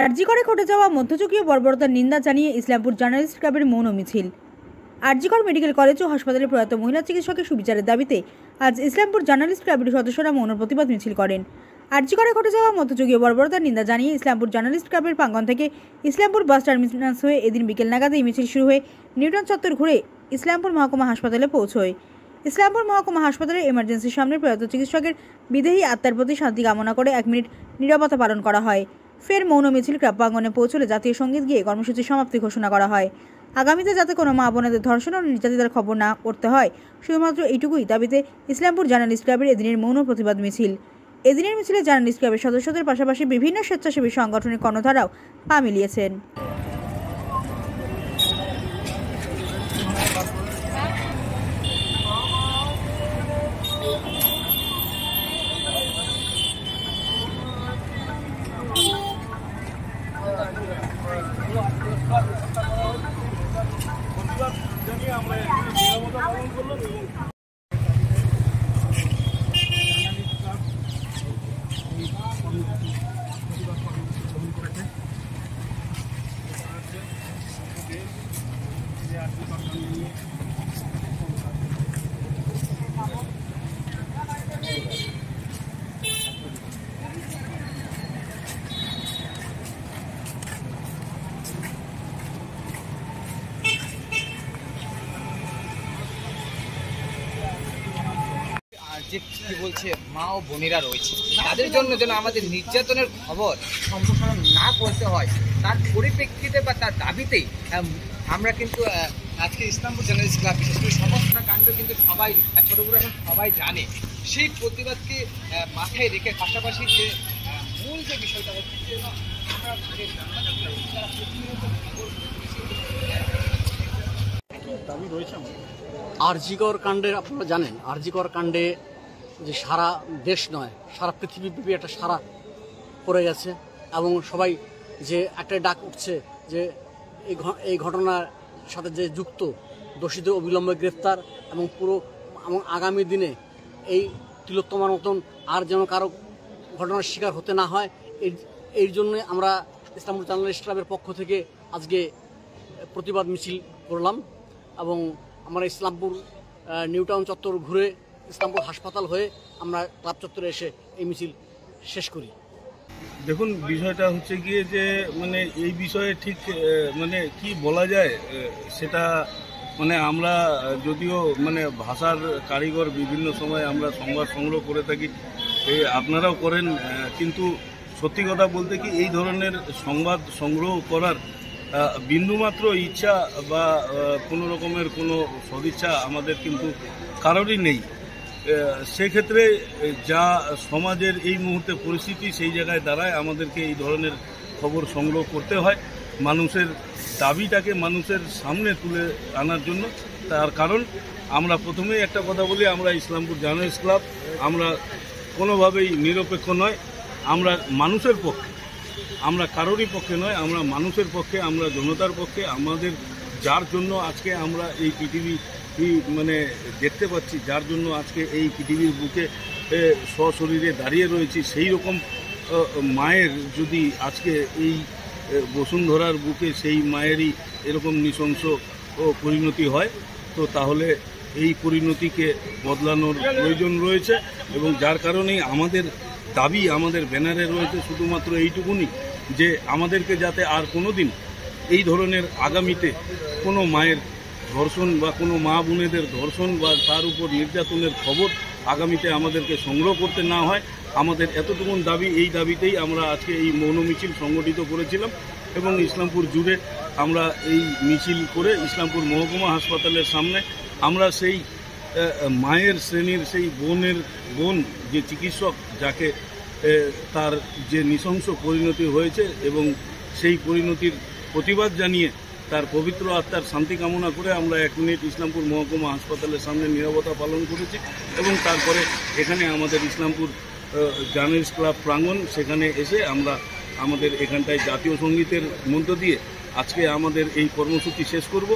আরজিকরে ঘটে যাওয়া মধ্যযুগীয় বর্বরতার নিন্দা জানিয়ে ইসলামপুর জার্নালিস্ট ক্লাবের মৌন মিছিল। আরজিকর মেডিকেল কলেজ ও হাসপাতালে প্রয়াত মহিলা চিকিৎসকের সুবিচারের দাবিতে আজ ইসলামপুর জার্নালিস্ট ক্লাবের সদস্যরা মৌন প্রতিবাদ মিছিল করেন। আরজিকরে ঘটে যাওয়া মধ্যযুগীয় বর্বরতার নিন্দা জানিয়ে ইসলামপুর জার্নালিস্ট ক্লাবের প্রাঙ্গণ থেকে ইসলামপুর বাস টার্মিনাস হয়ে এদিন বিকেল নাগাদ এই মিছিল শুরু হয়ে নিউটন চত্বর ঘুরে ইসলামপুর মহকুমা হাসপাতালে পৌঁছয়। ইসলামপুর মহকুমা হাসপাতালের এমার্জেন্সির সামনে প্রয়াত চিকিৎসকের বিদেহী আত্মার প্রতি শান্তি কামনা করে 1 মিনিট নীরবতা পালন করা হয়। ফের মৌন মিছিল ক্লাব প্রাঙ্গণে পৌঁছলে জাতীয় সঙ্গীত গিয়ে কর্মসূচির সমাপ্তি ঘোষণা করা হয়। আগামীতে যাতে কোনো মা বোনেদের ধর্ষণ ও নির্যাতিতার খবর না করতে হয়, শুধুমাত্র এইটুকুই দাবিতে ইসলামপুর জার্নালিস্ট ক্লাবের এদিনের মৌন প্রতিবাদ মিছিল। এদিনের মিছিলে জার্নালিস্ট ক্লাবের সদস্যদের পাশাপাশি বিভিন্ন স্বেচ্ছাসেবী সংগঠনের কর্ণধারাও পা মিলিয়েছেন। যে কি বলছে মা ও বোনেরা রয়েছে তাদের জন্য যেন আমাদের নির্যাতনের খবর সম্প্রসারণ না করতে হয়, তার পরিপ্রেক্ষিতে বা তার দাবিতেই আমরা কিন্তু আজকে ইসলামপুর জার্নালিস্ট ক্লাব বিশেষ করে সমস্ত কাণ্ড কিন্তু সবাই ছোট বড় এখন সবাই জানে, সেই প্রতিবাদকে মাথায় রেখে পাশাপাশি যে মূল যে বিষয়টা হচ্ছে আরজিকর কাণ্ডের আপনারা জানেন, আরজিকর কাণ্ডে যে সারা দেশ নয় সারা পৃথিবীব্যাপী একটা সারা পড়ে গেছে এবং সবাই যে একটা ডাক উঠছে যে এই ঘটনার সাথে যে যুক্ত দোষীদের অবিলম্বে গ্রেফতার এবং আগামী দিনে এই তিলোত্তমার মতন আর যেন কারো ঘটনার শিকার হতে না হয়, এই জন্য আমরা ইসলামপুর জার্নালিস্ট ক্লাবের পক্ষ থেকে আজকে প্রতিবাদ মিছিল করলাম এবং আমরা ইসলামপুর নিউটাউন চত্বর ঘুরে ইসলামপুর হাসপাতাল হয়ে আমরা ক্লাব চত্বরে এসে এই মিছিল শেষ করি। দেখুন, বিষয়টা হচ্ছে গিয়ে যে মানে এই বিষয়ে ঠিক মানে কি বলা যায় সেটা মানে আমরা যদিও মানে ভাষার কারিগর বিভিন্ন সময় আমরা সংবাদ সংগ্রহ করে থাকি, আপনারাও করেন, কিন্তু সত্যি কথা বলতে কি এই ধরনের সংবাদ সংগ্রহ করার বিন্দুমাত্র ইচ্ছা বা কোনো রকমের কোনো সদিচ্ছা আমাদের কিন্তু কারোরই নেই। সেক্ষেত্রে যা সমাজের এই মুহূর্তে পরিস্থিতি সেই জায়গায় দাঁড়ায় আমাদেরকে এই ধরনের খবর সংগ্রহ করতে হয় মানুষের দাবিটাকে মানুষের সামনে তুলে আনার জন্য। তার কারণ আমরা প্রথমেই একটা কথা বলি, আমরা ইসলামপুর জার্নালিস্ট ক্লাব আমরা কোনোভাবেই নিরপেক্ষ নয়, আমরা মানুষের পক্ষে, আমরা কারোরই পক্ষে নয়, আমরা মানুষের পক্ষে, আমরা জনতার পক্ষে। আমাদের যার জন্য আজকে আমরা এই পৃথিবী মানে দেখতে পাচ্ছি, যার জন্য আজকে এই পৃথিবীর বুকে সশরীরে দাঁড়িয়ে রয়েছি, সেই রকম মায়ের যদি আজকে এই বসুন্ধরার বুকে সেই মায়েরই এরকম নৃশংস পরিণতি হয়, তো তাহলে এই পরিণতিকে বদলানোর প্রয়োজন রয়েছে এবং যার কারণেই আমাদের দাবি আমাদের ব্যানারে রয়েছে শুধুমাত্র এইটুকুনি যে আমাদেরকে যাতে আর কোনো দিন এই ধরনের আগামীতে কোনো মায়ের ধর্ষণ বা কোনো মা বোনেদের ধর্ষণ বা তার উপর নির্যাতনের খবর আগামীতে আমাদেরকে সংগ্রহ করতে না হয়, আমাদের এতটুকুন দাবি। এই দাবিতেই আমরা আজকে এই মৌন মিছিল সংগঠিত করেছিলাম এবং ইসলামপুর জুড়ে আমরা এই মিছিল করে ইসলামপুর মহকুমা হাসপাতালের সামনে আমরা সেই মায়ের শ্রেণীর সেই বোন যে চিকিৎসক যাকে তার যে নৃশংস পরিণতি হয়েছে এবং সেই পরিণতির প্রতিবাদ জানিয়ে তার পবিত্র আত্মার শান্তি কামনা করে আমরা 1 মিনিট ইসলামপুর মহকুমা হাসপাতালের সামনে নীরবতা পালন করেছি এবং তারপরে এখানে আমাদের ইসলামপুর জার্নালিস্ট ক্লাব প্রাঙ্গণ, সেখানে এসে আমরা আমাদের এখানটায় জাতীয় সঙ্গীতের মধ্য দিয়ে আজকে আমাদের এই কর্মসূচি শেষ করব।